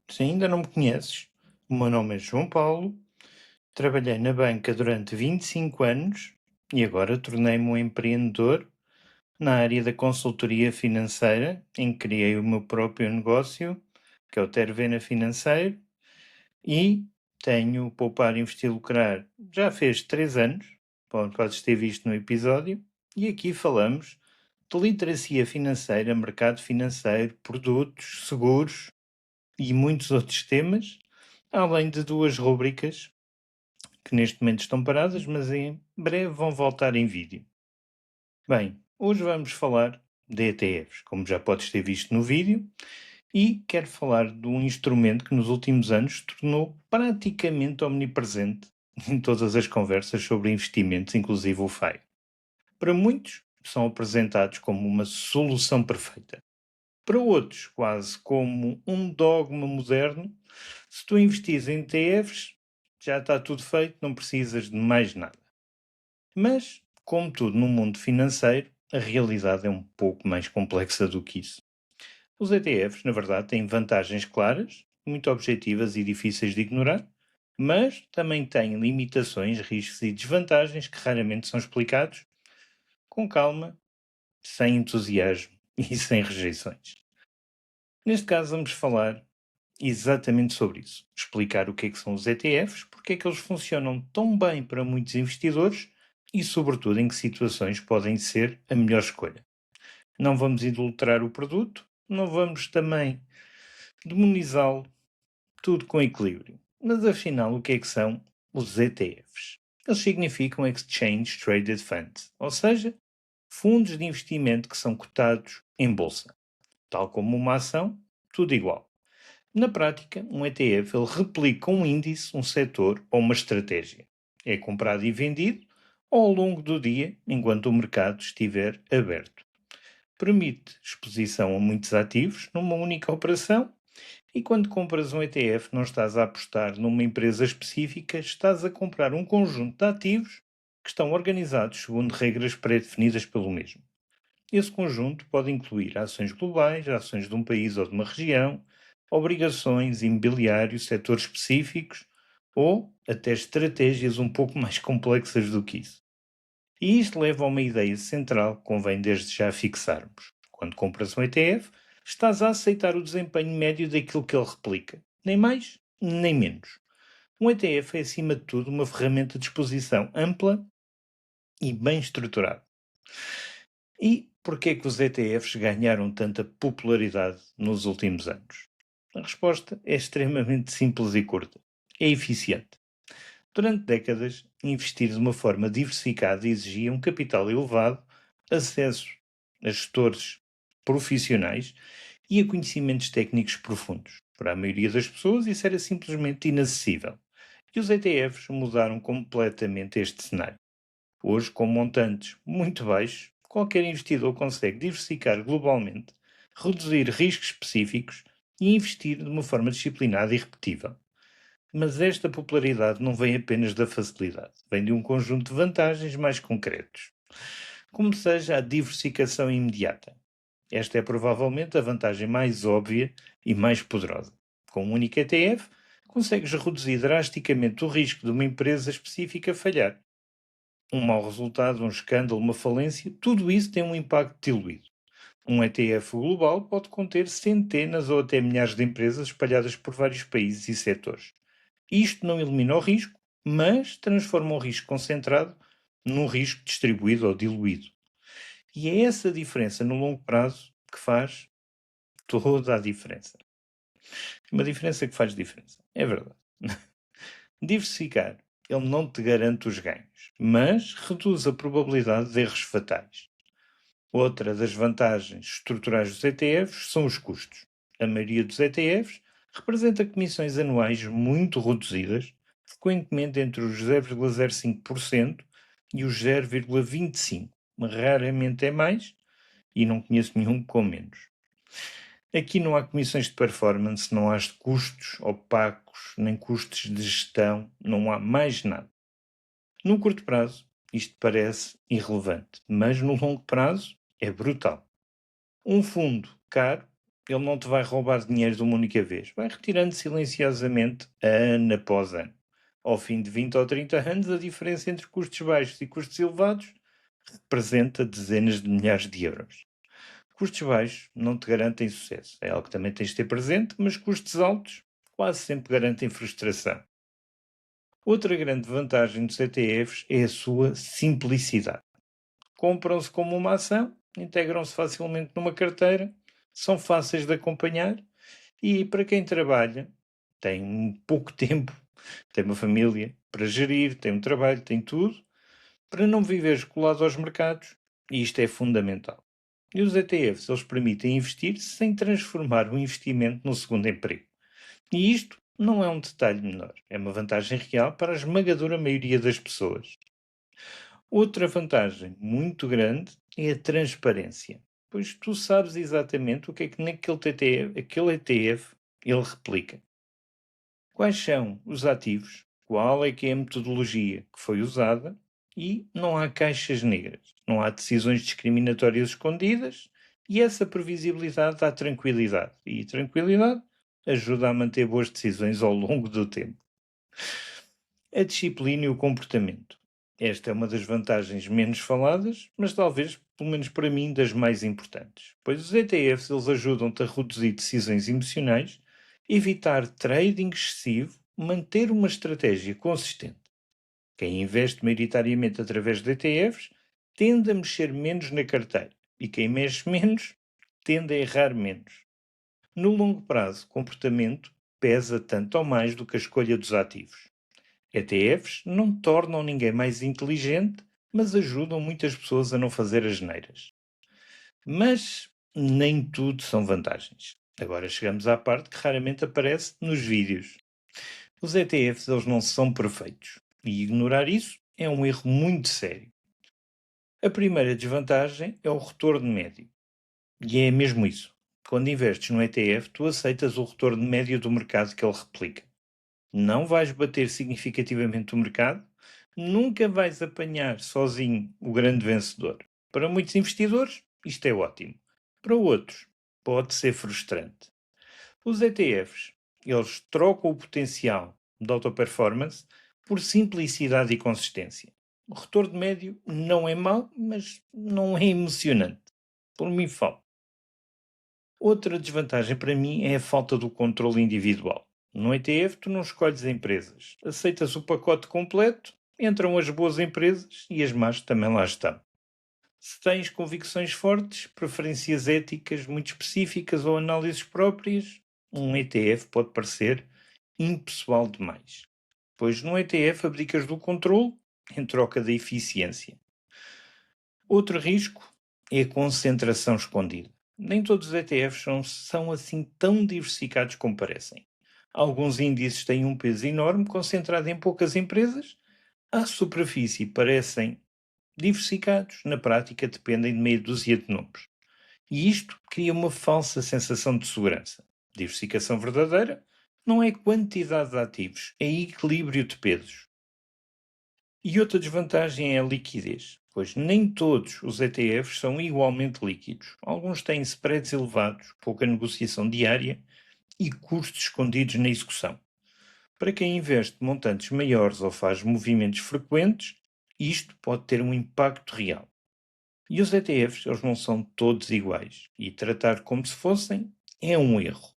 Se ainda não me conheces, o meu nome é João Paulo, trabalhei na banca durante 25 anos e agora tornei-me um empreendedor na área da consultoria financeira, em que criei o meu próprio negócio, que é o Tervena Financeiro, e tenho o Poupar, Investir, Lucrar. Já fez 3 anos, podes ter visto no episódio, e aqui falamos de literacia financeira, mercado financeiro, produtos, seguros e muitos outros temas, além de 2 rúbricas que neste momento estão paradas, mas em breve vão voltar em vídeo. Bem, hoje vamos falar de ETFs, como já podes ter visto no vídeo, e quero falar de um instrumento que nos últimos anos se tornou praticamente omnipresente em todas as conversas sobre investimentos, inclusive o FI. Para muitos, são apresentados como uma solução perfeita. Para outros, quase como um dogma moderno. Se tu investires em ETFs, já está tudo feito, não precisas de mais nada. Mas, como tudo no mundo financeiro, a realidade é um pouco mais complexa do que isso. Os ETFs, na verdade, têm vantagens claras, muito objetivas e difíceis de ignorar, mas também têm limitações, riscos e desvantagens que raramente são explicados com calma, sem entusiasmo e sem rejeições. Neste caso, vamos falar exatamente sobre isso. Explicar o que é que são os ETFs, porque é que eles funcionam tão bem para muitos investidores e, sobretudo, em que situações podem ser a melhor escolha. Não vamos adulterar o produto, não vamos também demonizá-lo, tudo com equilíbrio. Mas afinal, o que é que são os ETFs? Eles significam Exchange Traded Funds, ou seja, fundos de investimento que são cotados em bolsa. Tal como uma ação, tudo igual. Na prática, um ETF ele replica um índice, um setor ou uma estratégia. É comprado e vendido ao longo do dia, enquanto o mercado estiver aberto. Permite exposição a muitos ativos numa única operação e quando compras um ETF não estás a apostar numa empresa específica, estás a comprar um conjunto de ativos que estão organizados segundo regras pré-definidas pelo mesmo. Esse conjunto pode incluir ações globais, ações de um país ou de uma região, obrigações, imobiliário, setores específicos ou até estratégias um pouco mais complexas do que isso. E isto leva a uma ideia central que convém desde já fixarmos. Quando compras um ETF, estás a aceitar o desempenho médio daquilo que ele replica. Nem mais, nem menos. Um ETF é, acima de tudo, uma ferramenta de exposição ampla e bem estruturada. E porquê é que os ETFs ganharam tanta popularidade nos últimos anos? A resposta é extremamente simples e curta. É eficiente. Durante décadas, investir de uma forma diversificada exigia um capital elevado, acesso a gestores profissionais e a conhecimentos técnicos profundos. Para a maioria das pessoas, isso era simplesmente inacessível. E os ETFs mudaram completamente este cenário. Hoje, com montantes muito baixos, qualquer investidor consegue diversificar globalmente, reduzir riscos específicos e investir de uma forma disciplinada e repetível. Mas esta popularidade não vem apenas da facilidade, vem de um conjunto de vantagens mais concretos, como seja a diversificação imediata. Esta é provavelmente a vantagem mais óbvia e mais poderosa. Com um único ETF, consegues reduzir drasticamente o risco de uma empresa específica falhar. Um mau resultado, um escândalo, uma falência, tudo isso tem um impacto diluído. Um ETF global pode conter centenas ou até milhares de empresas espalhadas por vários países e setores. Isto não elimina o risco, mas transforma o risco concentrado num risco distribuído ou diluído. E é essa diferença no longo prazo que faz toda a diferença. Uma diferença que faz diferença. É verdade. Diversificar, ele não te garante os ganhos, mas reduz a probabilidade de erros fatais. Outra das vantagens estruturais dos ETFs são os custos. A maioria dos ETFs representa comissões anuais muito reduzidas, frequentemente entre os 0,05% e os 0,25%. Raramente é mais e não conheço nenhum com menos. Aqui não há comissões de performance, não há custos opacos, nem custos de gestão, não há mais nada. No curto prazo, isto parece irrelevante, mas no longo prazo é brutal. Um fundo caro Ele não te vai roubar dinheiro de uma única vez. Vai retirando silenciosamente, ano após ano. Ao fim de 20 ou 30 anos, a diferença entre custos baixos e custos elevados representa dezenas de milhares de euros. Custos baixos não te garantem sucesso. É algo que também tens de ter presente, mas custos altos quase sempre garantem frustração. Outra grande vantagem dos ETFs é a sua simplicidade. Compram-se como uma ação, integram-se facilmente numa carteira, são fáceis de acompanhar e para quem trabalha, tem um pouco tempo, tem uma família para gerir, tem um trabalho, tem tudo, para não viveres colado aos mercados, e isto é fundamental. E os ETFs, eles permitem investir sem transformar o investimento num segundo emprego. E isto não é um detalhe menor, é uma vantagem real para a esmagadora maioria das pessoas. Outra vantagem muito grande é a transparência, pois tu sabes exatamente o que é que aquele ETF ele replica. Quais são os ativos, qual é que é a metodologia que foi usada e não há caixas negras, não há decisões discriminatórias escondidas e essa previsibilidade dá tranquilidade e tranquilidade ajuda a manter boas decisões ao longo do tempo. A disciplina e o comportamento. Esta é uma das vantagens menos faladas, mas talvez, pelo menos para mim, das mais importantes. Pois os ETFs eles ajudam-te a reduzir decisões emocionais, evitar trading excessivo, manter uma estratégia consistente. Quem investe maioritariamente através de ETFs tende a mexer menos na carteira e quem mexe menos tende a errar menos. No longo prazo, o comportamento pesa tanto ou mais do que a escolha dos ativos. ETFs não tornam ninguém mais inteligente, mas ajudam muitas pessoas a não fazer asneiras. Mas nem tudo são vantagens. Agora chegamos à parte que raramente aparece nos vídeos. Os ETFs eles não são perfeitos e ignorar isso é um erro muito sério. A primeira desvantagem é o retorno médio. E é mesmo isso. Quando investes no ETF, tu aceitas o retorno médio do mercado que ele replica. Não vais bater significativamente o mercado, nunca vais apanhar sozinho o grande vencedor. Para muitos investidores, isto é ótimo. Para outros, pode ser frustrante. Os ETFs, eles trocam o potencial de auto-performance por simplicidade e consistência. O retorno médio não é mau, mas não é emocionante. Por mim, falo. Outra desvantagem para mim é a falta do controle individual. No ETF, tu não escolhes empresas. Aceitas o pacote completo, entram as boas empresas e as más também lá estão. Se tens convicções fortes, preferências éticas muito específicas ou análises próprias, um ETF pode parecer impessoal demais. Pois no ETF abdicas do controle em troca da eficiência. Outro risco é a concentração escondida. Nem todos os ETFs são assim tão diversificados como parecem. Alguns índices têm um peso enorme concentrado em poucas empresas. À superfície parecem diversificados, na prática dependem de meia dúzia de nomes. E isto cria uma falsa sensação de segurança. Diversificação verdadeira não é quantidade de ativos, é equilíbrio de pesos. E outra desvantagem é a liquidez, pois nem todos os ETFs são igualmente líquidos. Alguns têm spreads elevados, pouca negociação diária e custos escondidos na execução. Para quem investe montantes maiores ou faz movimentos frequentes, isto pode ter um impacto real. E os ETFs, eles não são todos iguais, e tratar como se fossem é um erro.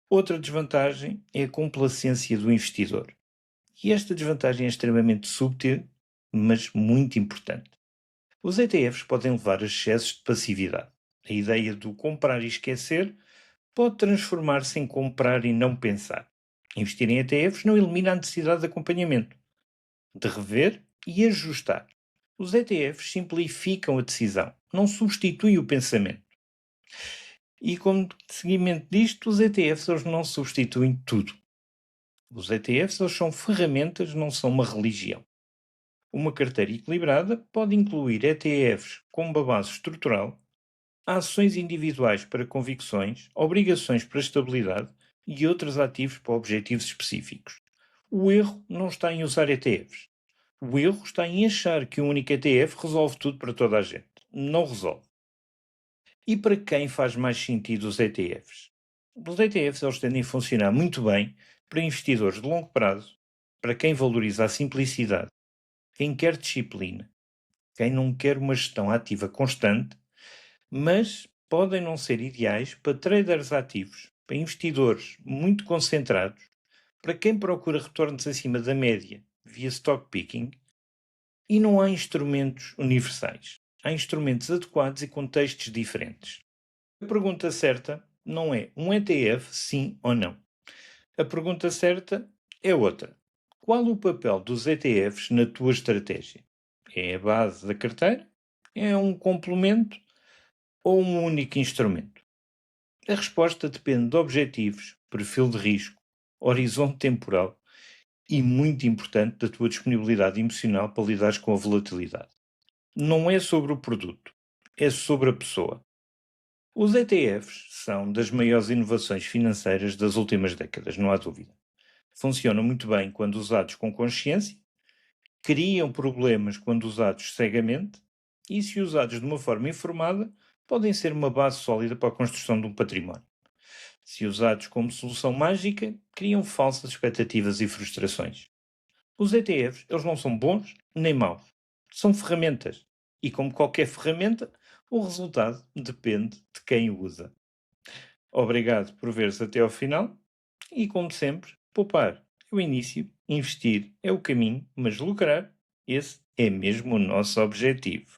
Outra desvantagem é a complacência do investidor. E esta desvantagem é extremamente subtil, mas muito importante. Os ETFs podem levar a excessos de passividade. A ideia do comprar e esquecer pode transformar-se em comprar e não pensar. Investir em ETFs não elimina a necessidade de acompanhamento, de rever e ajustar. Os ETFs simplificam a decisão, não substituem o pensamento. E como seguimento disto, os ETFs eles não substituem tudo. Os ETFs eles são ferramentas, não são uma religião. Uma carteira equilibrada pode incluir ETFs com uma base estrutural, ações individuais para convicções, obrigações para estabilidade e outros ativos para objetivos específicos. O erro não está em usar ETFs. O erro está em achar que um único ETF resolve tudo para toda a gente. Não resolve. E para quem faz mais sentido os ETFs? Os ETFs eles tendem a funcionar muito bem para investidores de longo prazo, para quem valoriza a simplicidade, quem quer disciplina, quem não quer uma gestão ativa constante, mas podem não ser ideais para traders ativos, para investidores muito concentrados, para quem procura retornos acima da média via stock picking, e não há instrumentos universais. Há instrumentos adequados e contextos diferentes. A pergunta certa não é um ETF, sim ou não. A pergunta certa é outra. Qual o papel dos ETFs na tua estratégia? É a base da carteira? É um complemento ou um único instrumento? A resposta depende de objetivos, perfil de risco, horizonte temporal e, muito importante, da tua disponibilidade emocional para lidar com a volatilidade. Não é sobre o produto, é sobre a pessoa. Os ETFs são das maiores inovações financeiras das últimas décadas, não há dúvida. Funcionam muito bem quando usados com consciência, criam problemas quando usados cegamente e, se usados de uma forma informada, podem ser uma base sólida para a construção de um património. Se usados como solução mágica, criam falsas expectativas e frustrações. Os ETFs, eles não são bons nem maus. São ferramentas. E como qualquer ferramenta, o resultado depende de quem o usa. Obrigado por veres até ao final e, como sempre, poupar é o início, investir é o caminho, mas lucrar, esse é mesmo o nosso objetivo.